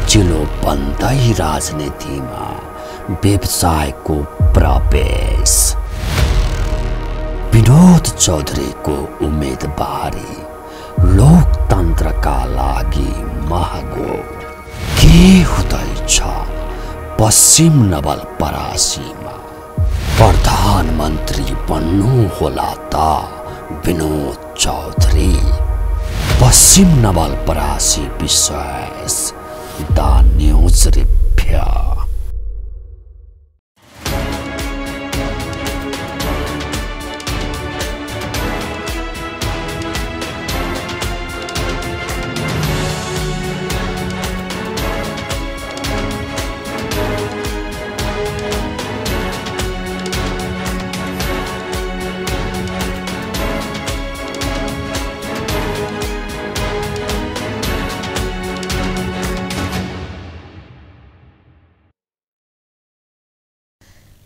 पेचिलो बन्दै राजनीतिमा व्यवसायको प्रवेश। विनोद चौधरीको उम्मेदवारी लोकतन्त्रका लागि महँगो। के हुँदैछ पश्चिम नवलपरासीमा? प्रधानमन्त्री बन्नु होला त विनोद चौधरी। पश्चिम नवलपरासी विशेष द न्यूज रिभ्यू।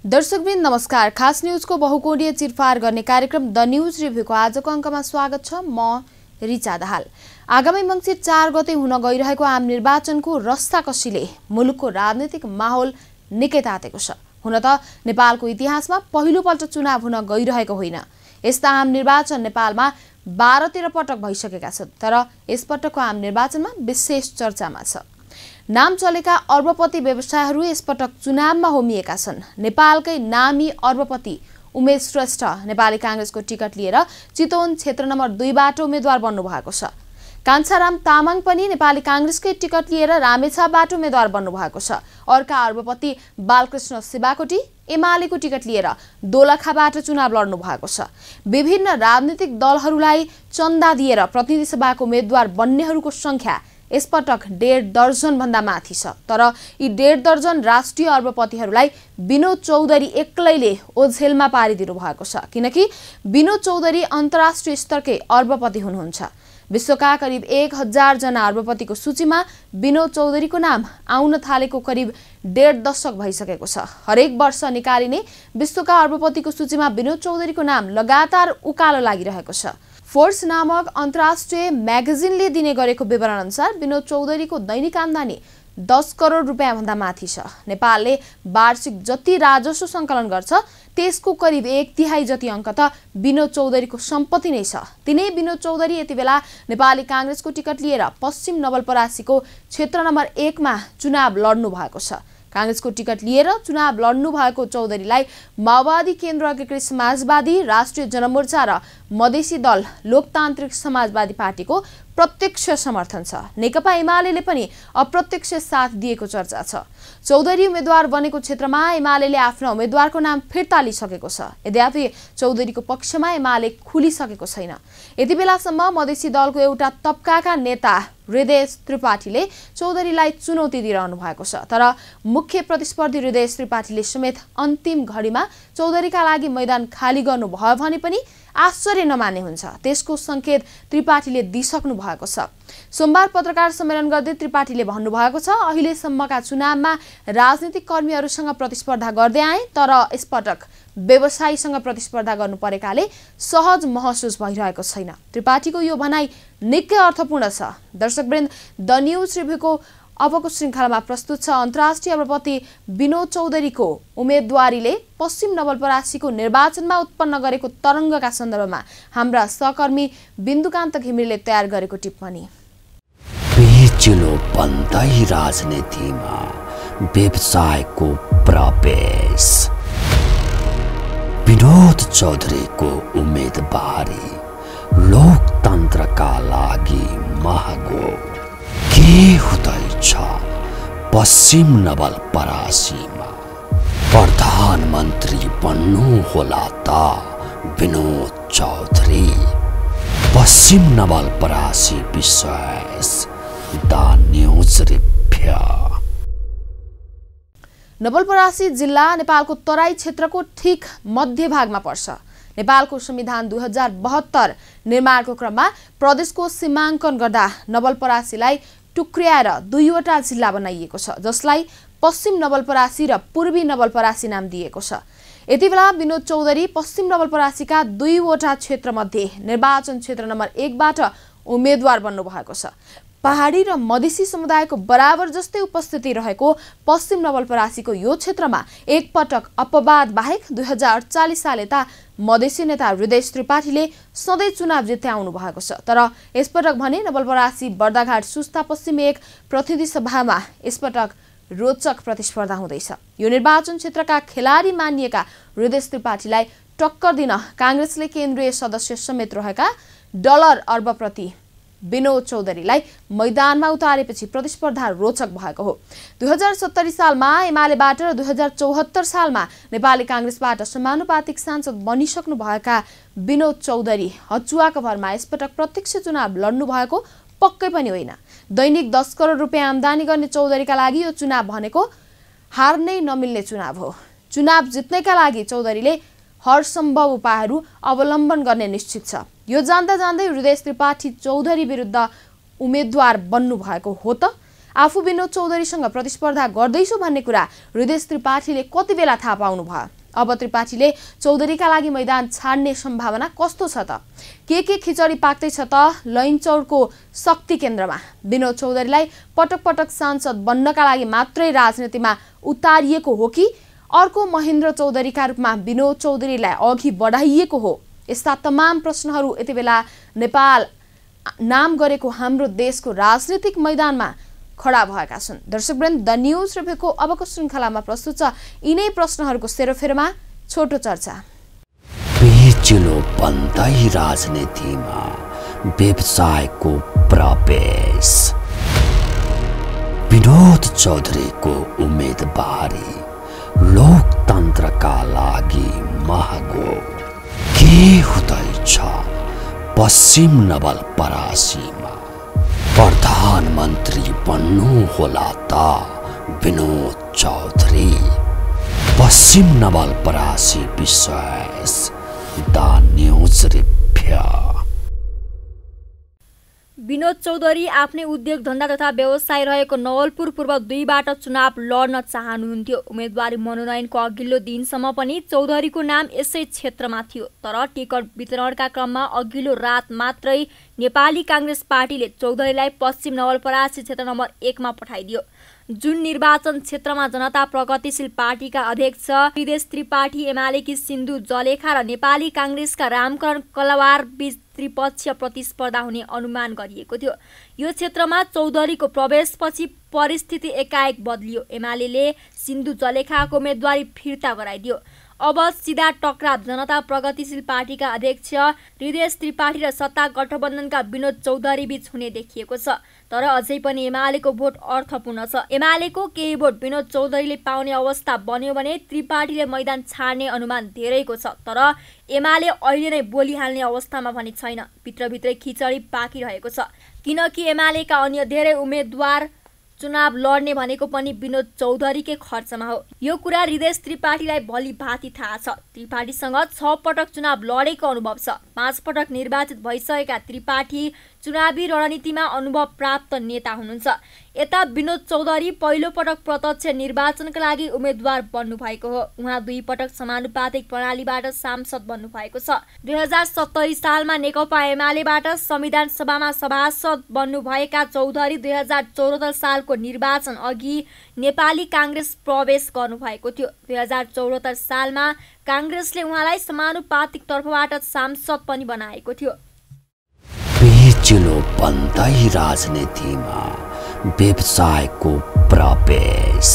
दर्शकवृन्द नमस्कार। खास न्यूजको बहुकोणीय चिरफार गर्ने कार्यक्रम द न्यूज रिभ्यूको आजको अङ्कमा स्वागत छ। म रिचा दाहाल। आगामी मङ्सिर 4 गते हुन गइरहेको आम निर्वाचनको रस्ताकसीले मुलुकको राजनीतिक माहौल निकै तातेको छ। हुन त नेपालको इतिहासमा पहिलोपल्ट चुनाव हुन गइरहेको होइन। यस्ता आम निर्वाचन नेपालमा 12-13 पटक भइसकेका छन्, तर यसपटकको आम निर्वाचनमा विशेष चर्चामा छ। नाम चलेका अर्बपति व्यवसायहरू यसपटक चुनावमा होमिएका छन्। नेपालकै नामी अर्बपति उमेश श्रेष्ठ नेपाली काङ्ग्रेसको टिकट लिएर चितवन क्षेत्र नम्बर 2 बाट उम्मेद्वार बन्नु भएको छ। कान्छाराम तामाङ पनि नेपाली काङ्ग्रेसकै टिकट लिएर रामेछापबाट उम्मेद्वार बन्नु भएको छ। अर्का अर्बपति बालकृष्ण शिवाकोटी एमालेको टिकट लिएर दोलखाबाट चुनाव लड्नु भएको छ। विभिन्न राजनीतिक दलहरूलाई चन्दा दिएर प्रतिनिधि सभाको उम्मेद्वार बन्नेहरूको संख्या यसपटक 1.5 दर्जन भन्दा माथि छ। तर यी 1.5 दर्जन राष्ट्रिय अर्बपतिहरूलाई विनोद चौधरी एक्लैले ओझेलमा पारिदिनु भएको छ, किनकि विनोद चौधरी अन्तर्राष्ट्रिय स्तरकै अर्बपति हुनुहुन्छ। विश्वका करिब 1000 जना अर्बपतिको सूचीमा विनोद चौधरीको नाम आउन थालेको करिब 1.5 दशक भइसकेको छ। हरेक वर्ष निकालिने विश्वका अर्बपतिको सूचीमा विनोद चौधरीको नाम लगातार उकालो लागिरहेको छ। फोर्ब्स नामक अन्तर्राष्ट्रिय म्यागजिनले दिने गरेको विवरण अनुसार विनोद चौधरीको दैनिक आम्दानी 10 करोड रुपियाँ भन्दा माथि छ। नेपालले वार्षिक जति राजस्व सङ्कलन गर्छ त्यसको करिब 1/3 जति अङ्क त विनोद चौधरीको सम्पत्ति नै छ। तिनै विनोद चौधरी यति बेला नेपाली काङ्ग्रेसको टिकट लिएर पश्चिम नवलपरासीको क्षेत्र नम्बर 1 मा चुनाव लड्नु भएको छ। काङ्ग्रेसको टिकट लिएर चुनाव लड्नु भएको चौधरीलाई माओवादी केन्द्र एकीकृत समाजवादी, राष्ट्रिय जनमोर्चा र मधेसी दल लोकतान्त्रिक समाजवादी पार्टीको प्रत्यक्ष समर्थन छ। नेकपा एमाले पनि अप्रत्यक्ष साथ दिएको चर्चा छ। चौधरी उम्मेद्वार बनेको क्षेत्रमा एमाले आफ्नो उम्मेद्वारको नाम फिर्ता लिइसकेको छ। यद्यपि चौधरीको पक्षमा एमाले खुलिसकेको छैन। यति बेलासम्म मधेसी दलको एउटा तबकाका नेता हृदय त्रिपाठीले चौधरीलाई चुनौती दिइरहनु भएको छ। तर मुख्य प्रतिस्पर्धी हृदय त्रिपाठीले समेत अन्तिम घडीमा चौधरीका लागि मैदान खाली गर्नुभयो भने पनि आश्चर्य नमान्ने हुन्छ। त्यसको संकेत त्रिपाठीले दिइसक्नु भएको छ। सोमबार पत्रकार सम्मेलन गर्दै त्रिपाठीले भन्नुभएको छ, अहिलेसम्मका चुनावमा राजनीतिक कर्मीहरूसँग प्रतिस्पर्धा गर्दै आए, तर यसपटक व्यवसायीसँग प्रतिस्पर्धा गर्नु परेकाले सहज महसुस भइरहेको छैन। त्रिपाठीको यो भनाइ निकै अर्थपूर्ण छ। दर्शकवृन्द, द न्यूज रिभ्यूको अबको श्रृङ्खलामा प्रस्तुत छ अन्तर्राष्ट्रिय अर्बपति विनोद चौधरीको उम्मेदवारीले पश्चिम नवलपरासीको निर्वाचनमा उत्पन्न गरेको तरङ्गका सन्दर्भमा हाम्रा सहकर्मी बिन्दुकान्त घिमिरेले तयार गरेको टिप्पणी। पेचिलो बन्दै राजनीतिमा व्यवसायको प्रवेश। विनोद चौधरीको उम्मेदवारी लोकतन्त्रका लागि महँगो। के हुँदैछ पश्चिम नवलपरासीमा? प्रधानमन्त्री बन्नु होला त विनोद चौधरी। पश्चिम नवलपरासी विशेष द न्यूज रिभ्यू। नवलपरासी जिल्ला नेपालको तराई क्षेत्रको ठीक मध्य भागमा पर्छ। नेपालको संविधान 2072 निर्माणको क्रममा प्रदेशको सीमाङ्कन गर्दा नवलपरासीलाई टुक्र्याएर 2वटा जिल्ला बनाइएको छ, जसलाई पश्चिम नवलपरासी र पूर्वी नवलपरासी नाम दिएको छ। यति बेला विनोद चौधरी पश्चिम नवलपरासीका 2वटा क्षेत्रमध्ये निर्वाचन क्षेत्र नम्बर 1 बाट उम्मेद्वार बन्नु भएको छ। पहाडी र मधेसी समुदायको बराबर जस्तै उपस्थिति रहेको पश्चिम नवलपरासीको यो क्षेत्रमा एकपटक अपवाद बाहेक 2048 साल यता मधेसी नेता हृदय त्रिपाठीले सधैँ चुनाव जित्दै आउनु भएको छ। तर यसपटक भने नवलपरासी बर्दाघाट सुस्ता पश्चिम एक प्रतिनिधि सभामा यसपटक रोचक प्रतिस्पर्धा हुँदैछ। यो निर्वाचन क्षेत्रका खेलाडी मानिएका हृदय त्रिपाठीलाई टक्कर दिन कांग्रेसले केन्द्रीय सदस्य समेत रहेका डलर अर्बप्रति विनोद चौधरीलाई मैदानमा उतारेपछि प्रतिस्पर्धा रोचक भएको हो। 2070 सालमा एमालेबाट र 2074 सालमा नेपाली कांग्रेसबाट समानुपातिक सांसद बनिसक्नु भएका विनोद चौधरी हचुवाको भरमा यसपटक प्रत्यक्ष चुनाव लड्नु भएको पक्कै पनि होइन। दैनिक 10 करोड रुपियाँ आम्दानी गर्ने चौधरीका लागि यो चुनाव भनेको हार नै नमिल्ने चुनाव हो। चुनाव जित्नैका लागि चौधरीले हर सम्भव उपायहरू अवलम्बन गर्ने निश्चित छ। यो जान्दा जान्दै हृदय त्रिपाठी चौधरी विरुद्ध उम्मेद्वार बन्नु भएको हो त आफू विनोद चौधरीसँग प्रतिस्पर्धा गर्दैछु भन्ने कुरा हृदय त्रिपाठीले कति बेला थाहा पाउनु भयो? अब त्रिपाठीले चौधरीका लागि मैदान छाड्ने सम्भावना कस्तो छ त? के खिचडी पाक्दैछ त? लैनचौरको शक्ति केन्द्रमा विनोद चौधरीलाई पटक पटक सांसद बन्नका लागि मात्रै राजनीतिमा उतारिएको हो कि अर्को महेन्द्र चौधरीका रूपमा विनोद चौधरीलाई अघि बढाइएको हो? यस्ता तमाम प्रश्नहरू यति बेला नेपाल नाम गरेको हाम्रो देशको राजनीतिक मैदानमा खडा भएका छन्। दर्शकवृन्द, द न्यूज रिभ्यूको अबको श्रृङ्खलामा प्रस्तुत छ यिनै प्रश्नहरूको सेरोफेरोमा छोटो चर्चा। पेचिलो बन्दै राजनीतिमा व्यवसायको प्रवेश, विनोद चौधरीको उम्मेदवारी लोकतन्त्रका लागि महँगो के हुँदैछ पश्चिम नवलपरासीमा? प्रधानमन्त्री बन्नु होला त विनोद चौधरी? पश्चिम नवलपरासी विशेष the news review. Binod Chaudhary आफ्नै उद्योग धन्दा तथा व्यवसाय रहेको नवलपुर पूर्व 2बाट चुनाव लड्न चाहनुहुन्थ्यो। उम्मेदवारी मनोनयनको अघिल्लो दिनसम्म पनि चौधरीको नाम यसै क्षेत्रमा थियो। तर टिकट वितरणका क्रममा अघिल्लो रात मात्रै नेपाली कांग्रेस पार्टीले चौधरीलाई पश्चिम नवलपरासी क्षेत्र नम्बर 1 मा पठाइदियो। जुन निर्वाचन क्षेत्रमा जनता प्रगतिशील पार्टीका अध्यक्ष हृदय त्रिपाठी, एमालेकी सिन्धु जलेखा र नेपाली कांग्रेसका रामकरण कलवार बीच त्रिपक्षीय प्रतिस्पर्धा हुने अनुमान गरिएको थियो। यो क्षेत्रमा चौधरीको प्रवेशपछि परिस्थिति एकाएक बदलियो। एमालेले सिन्धु जलेखाको उम्मेदवारी फिर्ता गराइदियो। अब सिधा टक्राव जनता प्रगतिशील पार्टीका अध्यक्ष हृदय त्रिपाठी र सत्ता गठबन्धनका विनोद चौधरी बीच हुने देखिएको छ। तर अझै पनि एमालेको भोट अर्थपूर्ण छ। एमालेको केही भोट विनोद चौधरीले पाउने अवस्था बन्यो भने त्रिपाठीले मैदान छाड्ने अनुमान धेरैको छ। तर एमाले अहिले नै बोलिहाल्ने अवस्थामा पनि छैन। भित्रभित्रै खिचडी पाकिरहेको छ, किनकि एमालेका अन्य धेरै उम्मेद्वार चुनाव लड्ने भनेको पनि विनोद चौधरीकै खर्चमा हो। यो कुरा हृदय त्रिपाठीलाई भली भाँति थाहा छ। त्रिपाठीसँग 6 पटक चुनाव लडेको अनुभव छ। 5 पटक निर्वाचित भइसकेका त्रिपाठी चुनावी रणनीतिमा अनुभव प्राप्त नेता हुनुहुन्छ। यता विनोद चौधरी पहिलो पटक प्रत्यक्ष निर्वाचनका लागि उम्मेदवार बन्नु भएको हो। उहाँ 2 पटक समानुपातिक प्रणालीबाट सांसद बन्नु भएको छ। 2070 सालमा नेकपा एमालेबाट संविधान सभामा सभासद बन्नुभएका चौधरी 2074 सालको निर्वाचन अघि नेपाली कांग्रेस प्रवेश गर्नुभएको थियो। 2074 सालमा कांग्रेसले उहाँलाई समानुपातिक तर्फबाट सांसद पनि बनाएको थियो। पेचिलो बन्दै राजनीतिमा व्यवसायको प्रवेश,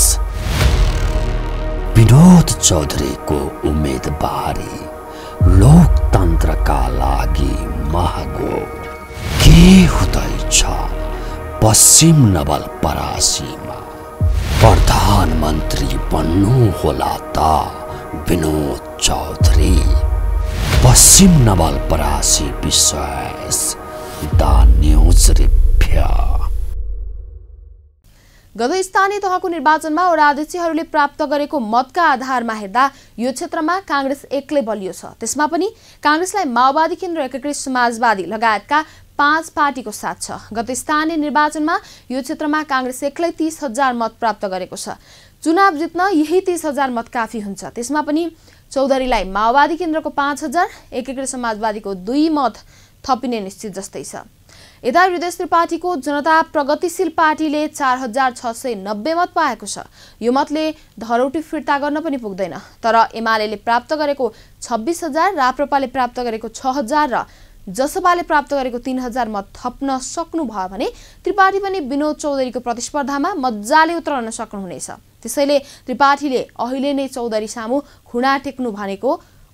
विनोद चौधरीको उम्मेदवारी लोकतन्त्रका लागि महँगो के हुँदैछ पश्चिम नवलपरासीमा? प्रधानमन्त्री बन्नु होला त विनोद चौधरी? पश्चिम नवलपरासी विशेष द न्यूज रिभ्यू। गत स्थानीय तहको निर्वाचनमा वडा अध्यक्षहरूले प्राप्त गरेको मतका आधारमा हेर्दा यो क्षेत्रमा कांग्रेस एक्लै बलियो छ। त्यसमा पनि कांग्रेसलाई माओवादी केन्द्र, एकीकृत समाजवादी लगायतका 5 पार्टीको साथ छ। गत स्थानीय निर्वाचनमा यो क्षेत्रमा कांग्रेस एक्लै 30,000 मत प्राप्त गरेको छ। चुनाव जित्न यही 30,000 मत काफी हुन्छ। त्यसमा पनि चौधरीलाई माओवादी केन्द्रको 5,000, एकीकृत समाजवादीको 2 मत थपिने निश्चित जस्तै छ। यता हृदय त्रिपाठीको जनता प्रगतिशील पार्टीले 4690 मत पाएको छ। यो मतले धरौटी फिर्ता गर्न पनि पुग्दैन। तर एमाले प्राप्त गरेको 26000, राप्रपाले प्राप्त गरेको 6000 र जसपाले प्राप्त गरेको 3000 मत थप्न सक्नुभयो भने त्रिपाठी पनि विनोद चौधरीको प्रतिस्पर्धामा मजाले उत्रन सक्नुहुनेछ। त्यसैले त्रिपाठीले अहिले नै चौधरी सामु खुडा टेक्नु भनेको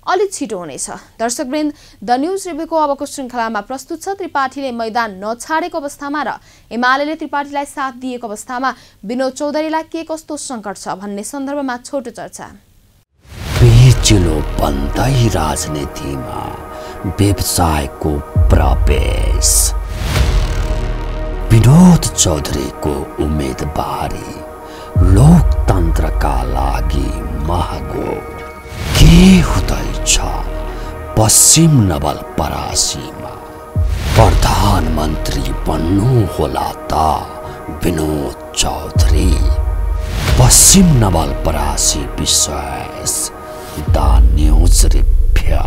अलि छिटो हुनेछ। दर्शकवृन्द, द न्यूज रिभ्यूको अबको श्रृङ्खलामा प्रस्तुत छ त्रिपाठीले मैदान नछाडेको अवस्थामा र एमाले त्रिपाठीलाई साथ दिएको अवस्थामा विनोद चौधरीलाई के कस्तो सङ्कट छ भन्ने सन्दर्भमा छोटो चर्चा। पेचिलो बन्दै राजनीतिमा व्यवसायको प्रवेश। विनोद चौधरीको उम्मेदवारी लोकतन्त्रका लागि महँगो के हुँदैछ? पश्चिम नवलपरासीमा प्रधानमन्त्री बन्नु होला त विनोद चौधरी। पश्चिम नवलपरासी विशेष the news review.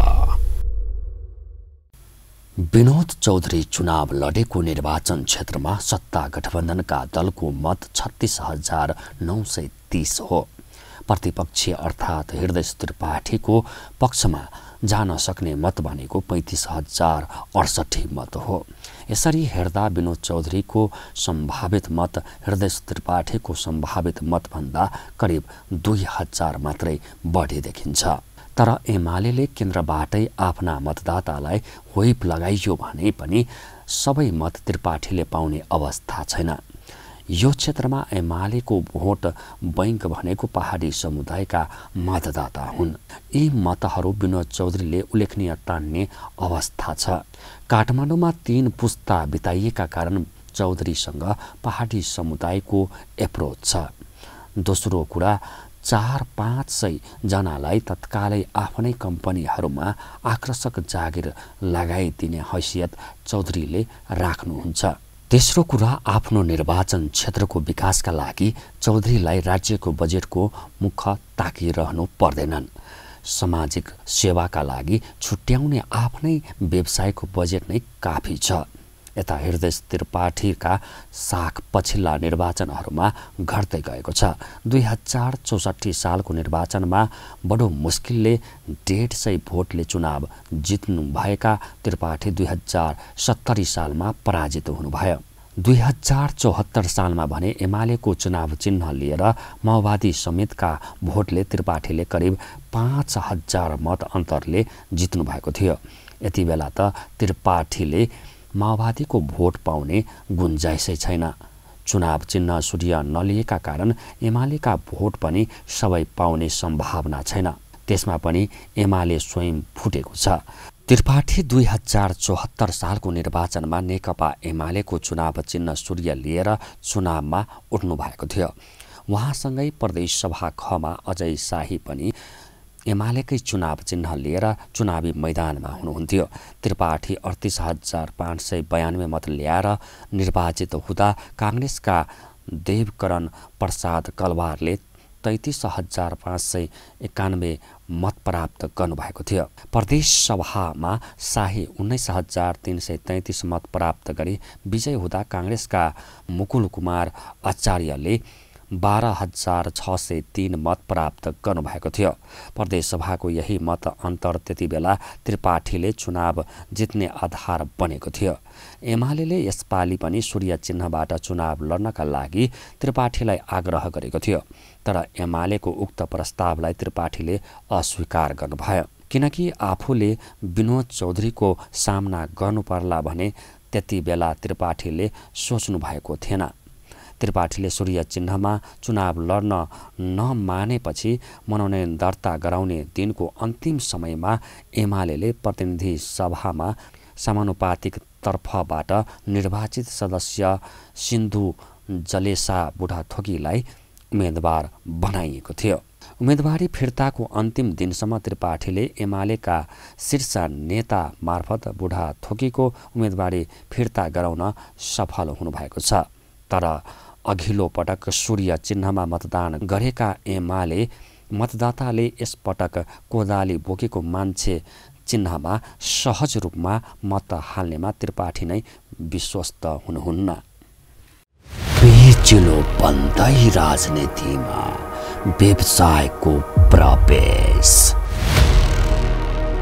Binod Chaudhary चुनाव लडेको निर्वाचन क्षेत्रमा सत्ता गठबन्धनका दलको मत 36930 हो। प्रतिपक्षी अर्थात् हृदय त्रिपाठीको पक्षमा जान सक्ने मत भनेको 35068 मत हो। यसरी हेर्दा विनोद चौधरीको सम्भावित मत हृदय त्रिपाठीको सम्भावित मतभन्दा करिब 2000 मात्रै बढी देखिन्छ। तर एमाले केन्द्रबाटै आफ्ना मतदातालाई व्हिप लगाइयो भने पनि सबै मत त्रिपाठीले पाउने अवस्था छैन। यो क्षेत्रमा एमालेको भोट बैंक भनेको पहाडी समुदायका मतदाता हुन्। यी मतहरू विनोद चौधरीले उल्लेखनीय तान्ने अवस्था छ। काठमाडौँमा 3 पुस्ता बिताइएका कारण चौधरीसँग पहाडी समुदायको एप्रोच छ। दोस्रो कुरा, 400-500 जनालाई तत्कालै आफ्नै कम्पनीहरूमा आकर्षक जागिर लगाइदिने हैसियत चौधरीले राख्नुहुन्छ। तेस्रो कुरा, आफ्नो निर्वाचन क्षेत्रको विकासका लागि चौधरीलाई राज्यको बजेटको मुख ताकिरहनु पर्दैनन्। सामाजिक सेवाका लागि छुट्याउने आफ्नै व्यवसायको बजेट नै काफी छ। यता हृदय त्रिपाठीका साख पछिल्ला निर्वाचनहरूमा घट्दै गएको छ। 2064 सालको निर्वाचनमा बडो मुस्किलले 150 भोटले चुनाव जित्नु भएका त्रिपाठी 2070 सालमा पराजित हुनुभयो। 2074 सालमा भने एमालेको चुनाव चिन्ह लिएर माओवादी समेतका भोटले त्रिपाठीले करिब 5000 मत अन्तरले जित्नु भएको थियो। यति बेला त त्रिपाठीले माओवादीको भोट पाउने गुन्जाइसै छैन। चुनाव चिन्ह सूर्य नलिएका कारण एमालेका भोट पनि सबै पाउने सम्भावना छैन। त्यसमा पनि एमाले स्वयं फुटेको छ। त्रिपाठी 2074 सालको निर्वाचनमा नेकपा एमालेको चुनाव चिन्ह सूर्य लिएर चुनावमा उठ्नु भएको थियो। उहाँसँगै प्रदेशसभा खमा अजय शाही पनि एमालेकै चुनाव चिन्ह लिएर चुनावी मैदानमा हुनुहुन्थ्यो। त्रिपाठी 38592 मत ल्याएर निर्वाचित हुँदा काङ्ग्रेसका देवकरण प्रसाद कलवारले 33591 मत प्राप्त गर्नुभएको थियो। प्रदेश सभामा शाही 19333 मत प्राप्त गरी विजय हुँदा काङ्ग्रेसका मुकुल कुमार आचार्यले 12603 मत प्राप्त गर्नुभएको थियो। प्रदेशसभाको यही मत अन्तर त्यति बेला त्रिपाठीले चुनाव जित्ने आधार बनेको थियो। एमाले यसपालि पनि सूर्य चिन्हबाट चुनाव लड्नका लागि त्रिपाठीलाई आग्रह गरेको थियो। तर एमालेको उक्त प्रस्तावलाई त्रिपाठीले अस्वीकार गर्नुभयो। किनकि आफूले विनोद चौधरीको सामना गर्नुपर्ला भने त्यति बेला त्रिपाठीले सोच्नु भएको थिएन। त्रिपाठीले सूर्य चिन्हमा चुनाव लड्न नमानेपछि मनोनयन दर्ता गराउने दिनको अन्तिम समयमा एमाले प्रतिनिधि सभामा समानुपातिक तर्फबाट निर्वाचित सदस्य सिन्धु जलेसा बुढाथोकीलाई उम्मेदवार बनाइएको थियो। उम्मेदवारी फिर्ताको अन्तिम दिनसम्म त्रिपाठीले एमालेका शीर्ष नेता मार्फत बुढाथोकीको उम्मेदवारी फिर्ता गराउन सफल हुनुभएको छ। तर अघिल्लो पटक सूर्य चिन्हमा मतदान गरेका एमाले मतदाताले यसपटक कोदाली बोकेको मान्छे चिन्हमा सहज रूपमा मत हाल्नेमा त्रिपाठी नै विश्वस्त हुनुहुन्न। पेचिलो बन्दै राजनीतिमा व्यवसायको प्रवेश।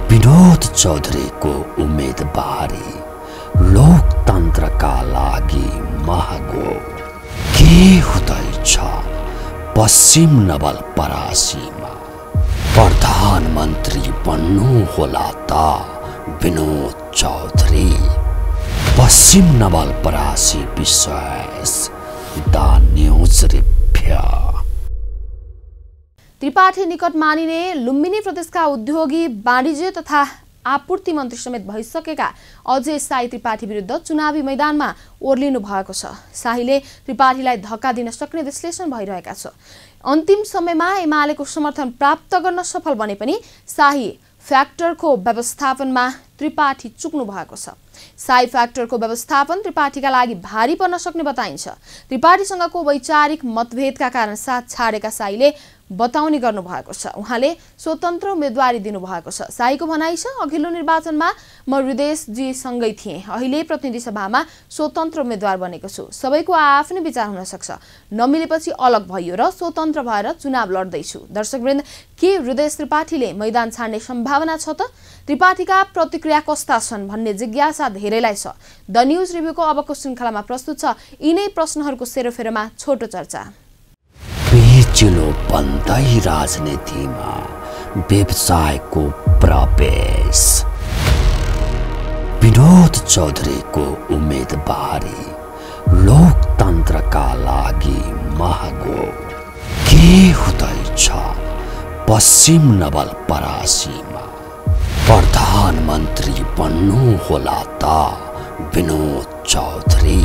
विनोद चौधरीको उम्मेदवारी लोकतन्त्रका लागि महँगो के हुँदैछ पश्चिम नवलपरासीमा? प्रधानमन्त्री बन्नु होला त विनोद चौधरी। पश्चिम नवलपरासी विशेष द न्यूज रिभ्यू। त्रिपाठी निकट मानिने लुम्बिनी प्रदेशका उद्योगी वाणिज्य तथा आपूर्ति मन्त्री समेत भइसकेका अजय शाही त्रिपाठी विरुद्ध चुनावी मैदानमा ओर्लिनु भएको छ। शाहीले त्रिपाठीलाई धक्का दिन सक्ने विश्लेषण भइरहेका छ। अन्तिम समयमा एमालेको समर्थन प्राप्त गर्न सफल बने पनि शाही फ्याक्टरको व्यवस्थापनमा त्रिपाठी चुक्नु भएको छ। शाही फ्याक्टरको व्यवस्थापन त्रिपाठीका लागि भारी पर्न सक्ने बताइन्छ। त्रिपाठीसँगको वैचारिक मतभेदका कारण साथ छाडेका शाहीले बताउने गर्नुभएको छ। उहाँले स्वतन्त्र उम्मेदवारी दिनुभएको छ। शाहीको भनाइ छ, अघिल्लो निर्वाचनमा म हृदयजी सँगै थिएँ, अहिले प्रतिनिधि सभामा स्वतन्त्र उम्मेदवार बनेको छु। सबैको आफ्नै विचार हुन सक्छ, नमिलेपछि अलग भइयो र स्वतन्त्र भएर चुनाव लड्दैछु। दर्शकवृन्द, के हृदय त्रिपाठीले मैदान छाड्ने सम्भावना छ त? त्रिपाठीका प्रतिक्रिया कस्ता छन् भन्ने जिज्ञासा धेरैलाई छ। द न्यूज रिभ्यूको अबको श्रृङ्खलामा प्रस्तुत छ यिनै प्रश्नहरूको सेरोफेरोमा छोटो चर्चा। पेचिलो बन्दै राजनीतिमा व्यवसायको प्रवेश। विनोद चौधरीको उम्मेदवारी लोकतन्त्रका लागि महँगो के हुँदैछ पश्चिम नवलपरासीमा? प्रधानमन्त्री बन्नु होला त विनोद चौधरी।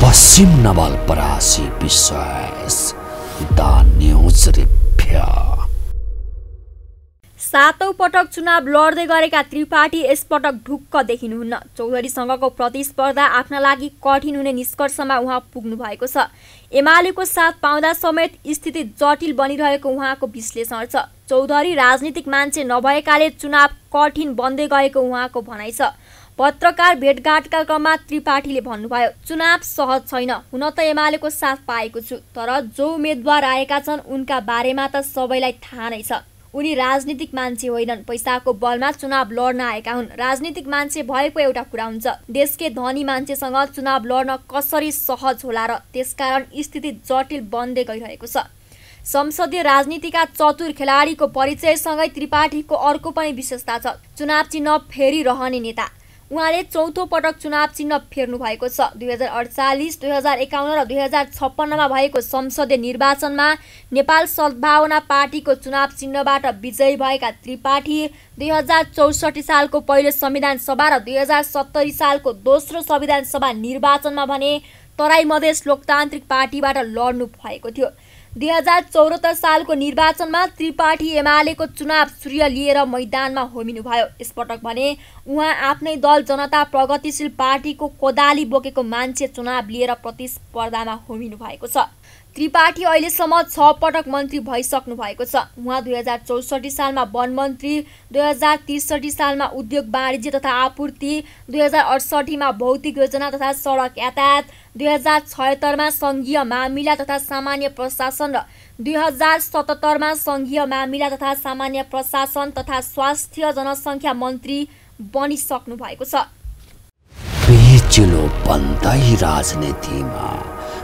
पश्चिम नवलपरासी विशेष द न्यूज रिभ्यू। सातौं पटक चुनाव लड्दै गरेका त्रिपाठी यसपटक ढुक्क देखिनुहुन्न। चौधरीसँगको प्रतिस्पर्धा आफ्ना लागि कठिन हुने निष्कर्षमा उहाँ पुग्नु भएको छ। एमालेको साथ पाउँदा समेत स्थिति जटिल बनिरहेको उहाँको विश्लेषण छ। चौधरी राजनीतिक मान्छे नभएकाले चुनाव कठिन बन्दै गएको उहाँको भनाइ छ। पत्रकार भेटघाटका क्रममा त्रिपाठीले भन्नुभयो, चुनाव सहज छैन, हुन त एमालेको साथ पाएको छु, तर जो उम्मेदवार आएका छन् उनका बारेमा त सबैलाई थाहा नै छ। उनी राजनीतिक मान्छे होइनन्, पैसाको बलमा चुनाव लड्न आएका हुन्। राजनीतिक मान्छे भएको एउटा कुरा हुन्छ, देशकै धनी मान्छेसँग चुनाव लड्न कसरी सहज होला र? त्यसकारण स्थिति जटिल बन्दै गइरहेको छ। संसदीय राजनीतिका चतुर खेलाडीको परिचयसँगै त्रिपाठीको अर्को पनि विशेषता छ, चुनाव चिन्ह फेरि रहने नेता। उहाँले चौथो पटक चुनाव चिन्ह फेर्नु भएको छ। 2048, 2051 र 2056मा भएको संसदीय निर्वाचनमा नेपाल सद्भावना पार्टीको चुनाव चिन्हबाट विजयी भएका त्रिपाठी 2064 सालको पहिलो संविधान सभा र 2070 सालको दोस्रो संविधान सभा निर्वाचनमा भने तराई मधेस लोकतान्त्रिक पार्टीबाट लड्नु भएको थियो। 2074 सालको निर्वाचनमा त्रिपाठी एमालेको चुनाव सूर्य लिएर मैदानमा होमिनुभयो। यसपटक भने उहाँ आफ्नै दल जनता प्रगतिशील पार्टीको कोदाली बोकेको मान्छे चुनाव लिएर प्रतिस्पर्धामा होमिनु भएको छ। त्रिपाठी अहिलेसम्म 6 पटक मन्त्री भइसक्नु भएको छ। उहाँ 2064 सालमा वन मन्त्री, 2063 सालमा उद्योग वाणिज्य तथा आपूर्ति, 2068 मा भौतिक योजना तथा सडक यातायात, 2076 मा सङ्घीय मामिला तथा सामान्य प्रशासन र 2077 मा सङ्घीय मामिला तथा सामान्य प्रशासन तथा स्वास्थ्य जनसङ्ख्या मन्त्री बनिसक्नु भएको छ। पेचिलो बन्दै राजनीतिमा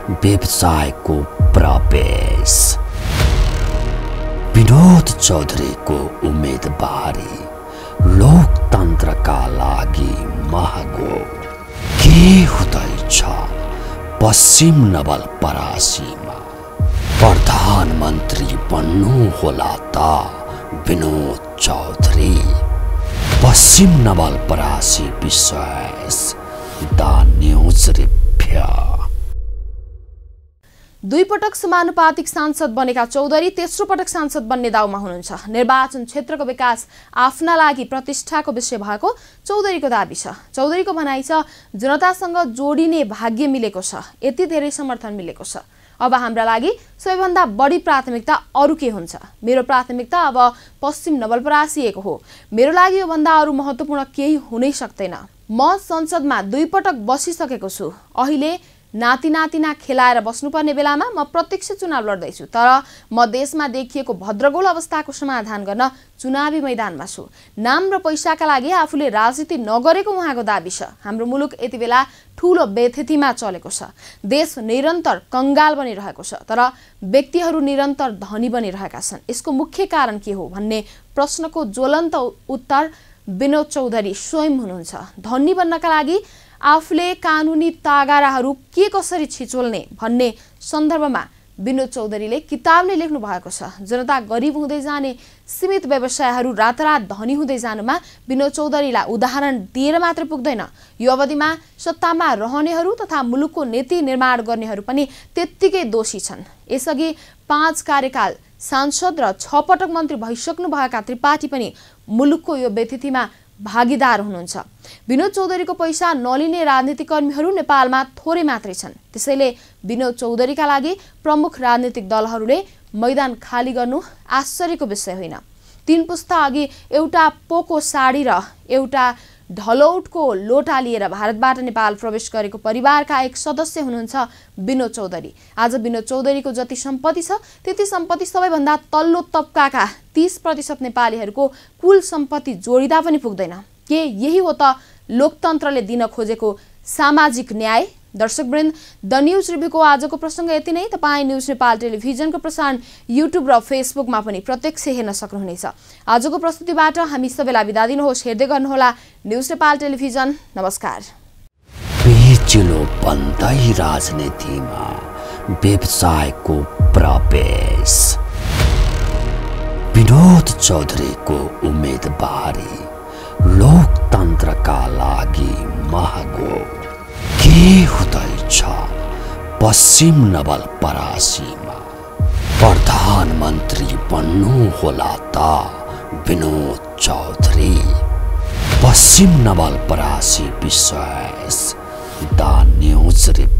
व्यवसायको प्रवेश। विनोद चौधरीको उम्मेदवारी लोकतन्त्रका लागि महँगो के हुँदैछ पश्चिम नवलपरासीमा? प्रधानमन्त्री बन्नु होला त विनोद चौधरी। पश्चिम नवलपरासी विशेष द न्यूज रिभ्यू। 2 पटक समानुपातिक सांसद बनेका चौधरी तेस्रो पटक सांसद बन्ने दाउमा हुनुहुन्छ। निर्वाचन क्षेत्रको विकास आफ्ना लागि प्रतिष्ठाको विषय भएको चौधरीको दाबी छ। चौधरीको भनाइ छ, जनतासँग जोडिने भाग्य मिलेको छ, यति धेरै समर्थन मिलेको छ। अब हाम्रा लागि सबैभन्दा बढी प्राथमिकता अरू के हुन्छ? मेरो प्राथमिकता अब पश्चिम नवलपरासी एक हो। मेरो लागि योभन्दा अरू महत्त्वपूर्ण केही हुनै सक्दैन। म संसदमा 2 पटक बसिसकेको छु। अहिले नाति नातिना खेलाएर बस्नुपर्ने बेलामा म प्रत्यक्ष चुनाव लड्दैछु, तर म देशमा देखिएको भद्रगोल अवस्थाको समाधान गर्न चुनावी मैदानमा छु। नाम र पैसाका लागि आफूले राजनीति नगरेको उहाँको दाबी छ। हाम्रो मुलुक यति बेला ठूलो बेथितिमा चलेको छ। देश निरन्तर कंगाल बनिरहेको छ, तर व्यक्तिहरू निरन्तर धनी बनिरहेका छन्। यसको मुख्य कारण के हो भन्ने प्रश्नको ज्वलन्त उत्तर विनोद चौधरी स्वयं हुनुहुन्छ। धनी बन्नका लागि आफूले कानुनी तागाराहरू के कसरी छिचोल्ने भन्ने सन्दर्भमा विनोद चौधरीले किताब नै लेख्नु भएको छ। जनता गरिब हुँदै जाने, सीमित व्यवसायहरू रातारात धनी हुँदै जानुमा विनोद चौधरीलाई उदाहरण दिएर मात्र पुग्दैन। यो अवधिमा सत्तामा रहनेहरू तथा मुलुकको नीति निर्माण गर्नेहरू पनि त्यत्तिकै दोषी छन्। यसअघि 5 कार्यकाल सांसद र 6 पटक मन्त्री भइसक्नु भएका त्रिपाठी पनि मुलुकको यो बेथितिमा भागीदार हुनुहुन्छ। विनोद चौधरीको पैसा नलिने राजनीतिक कर्मीहरू नेपालमा थोरै मात्रै छन्। त्यसैले विनोद चौधरीका लागि प्रमुख राजनीतिक दलहरूले मैदान खाली गर्नु आश्चर्यको विषय होइन। 3 पुस्ता अघि एउटा पोको साडी र एउटा ढलौटको लोटा लिएर भारतबाट नेपाल प्रवेश गरेको परिवारका एक सदस्य हुनुहुन्छ विनोद चौधरी। आज विनोद चौधरीको जति सम्पत्ति छ त्यति सम्पत्ति सबैभन्दा तल्लो तबकाका 30% नेपालीहरूको कुल सम्पत्ति जोडिदा पनि पुग्दैन। के यही हो त लोकतन्त्रले दिन खोजेको सामाजिक न्याय? दर्शकवृन्द, द न्यूज रिभ्यूको आजको प्रसङ्ग यति नै। तपाईँ न्यूज नेपाल टेलिभिजनको प्रसारण युट्युब र फेसबुकमा पनि प्रत्यक्ष हेर्न सक्नुहुनेछ। आजको प्रस्तुतिबाट हामी सबैलाई बिदा दिनुहोस्। हेर्दै गर्नुहोला न्यूज नेपाल टेलिभिजन। नमस्कार। पेचिलो बन्दै राजनीतिमा व्यवसायको प्रवेश, विनोद चौधरीको उम्मेदवारी लोकतन्त्रका लागि महँगो के हुँदैछ पश्चिम नवलपरासीमा? प्रधानमन्त्री बन्नु होला त विनोद चौधरी। पश्चिम नवलपरासी विशेष द न्यूज रिपोर्ट।